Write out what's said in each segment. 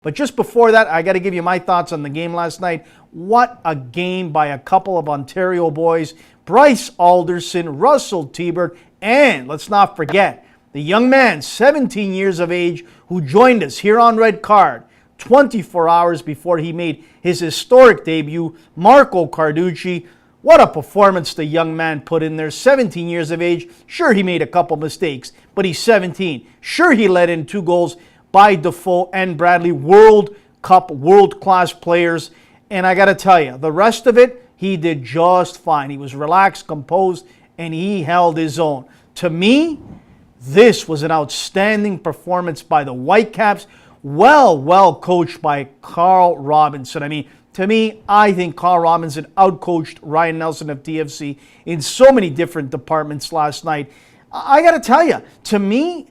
But just before that, I got to give you my thoughts on the game last night. What a game by a couple of Ontario boys. Bryce Alderson, Russell T-Bird, and let's not forget, the young man, 17 years of age, who joined us here on Red Card 24 hours before he made his historic debut, Marco Carducci. What a performance the young man put in there. 17 years of age. Sure, he made a couple mistakes, but he's 17. Sure, he let in 2 goals by Defoe and Bradley, World Cup, world-class players. And I got to tell you, the rest of it, he did just fine. He was relaxed, composed, and he held his own. To me, this was an outstanding performance by the Whitecaps. Well coached by Carl Robinson. I mean, to me, I think Carl Robinson outcoached Ryan Nelson of TFC in so many different departments last night. I got to tell you, to me,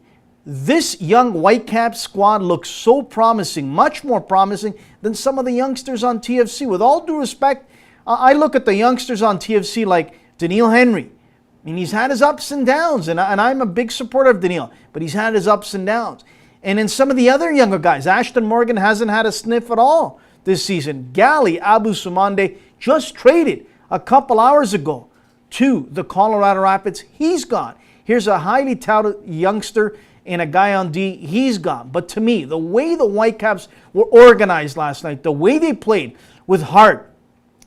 this young Whitecaps squad looks so promising, much more promising than some of the youngsters on TFC. With all due respect, I look at the youngsters on TFC like Daniil Henry. I mean, he's had his ups and downs, and I'm a big supporter of Daniil, but he's had his ups and downs. And in some of the other younger guys, Ashton Morgan hasn't had a sniff at all this season. Gali Abu-Sumande just traded a couple hours ago to the Colorado Rapids. He's gone. Here's a highly touted youngster and a guy on D. He's gone. But to me, the way the Whitecaps were organized last night, the way they played with heart,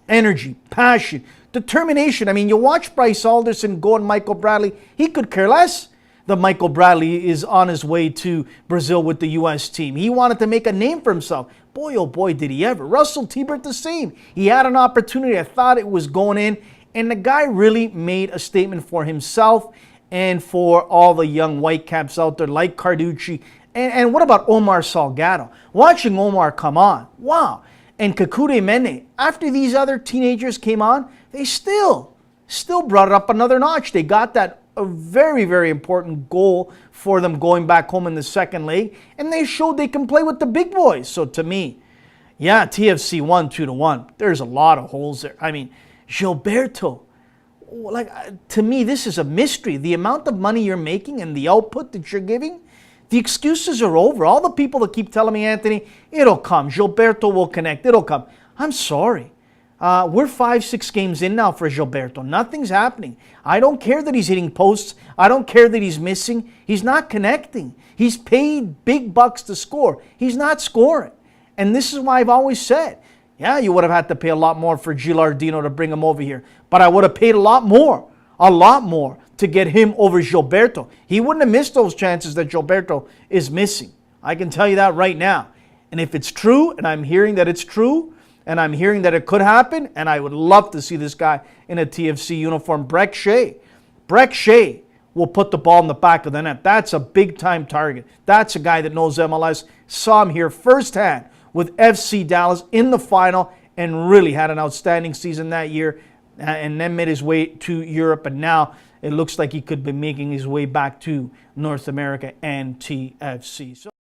energy, passion, determination. I mean, you watch Bryce Alderson go and Michael Bradley. He could care less that Michael Bradley is on his way to Brazil with the U.S. team. He wanted to make a name for himself. Boy, oh boy, did he ever. Russell T-Bird the same. He had an opportunity. I thought it was going in. And the guy really made a statement for himself and for all the young Whitecaps out there like Carducci. And what about Omar Salgado? Watching Omar come on. Wow. And Kakure Mene. After these other teenagers came on, they still brought it up another notch. They got that a very important goal for them going back home in the second leg, and they showed they can play with the big boys. So to me, yeah, TFC won 2-1. There's a lot of holes there. I mean, Gilberto, to me, this is a mystery. The amount of money you're making and the output that you're giving, the excuses are over. All the people that keep telling me, Anthony, it'll come. Gilberto will connect. It'll come. I'm sorry. We're 5-6 games in now for Gilberto. Nothing's happening. I don't care that he's hitting posts. I don't care that he's missing. He's not connecting. He's paid big bucks to score. He's not scoring. And this is why I've always said, yeah, you would have had to pay a lot more for Gilardino to bring him over here. But I would have paid a lot more to get him over Gilberto. He wouldn't have missed those chances that Gilberto is missing. I can tell you that right now. And if it's true, and I'm hearing that it's true, and I'm hearing that it could happen, and I would love to see this guy in a TFC uniform, Breck Shea will put the ball in the back of the net. That's a big-time target. That's a guy that knows MLS. Saw him here firsthand with FC Dallas in the final and really had an outstanding season that year and then made his way to Europe. And now it looks like he could be making his way back to North America and TFC.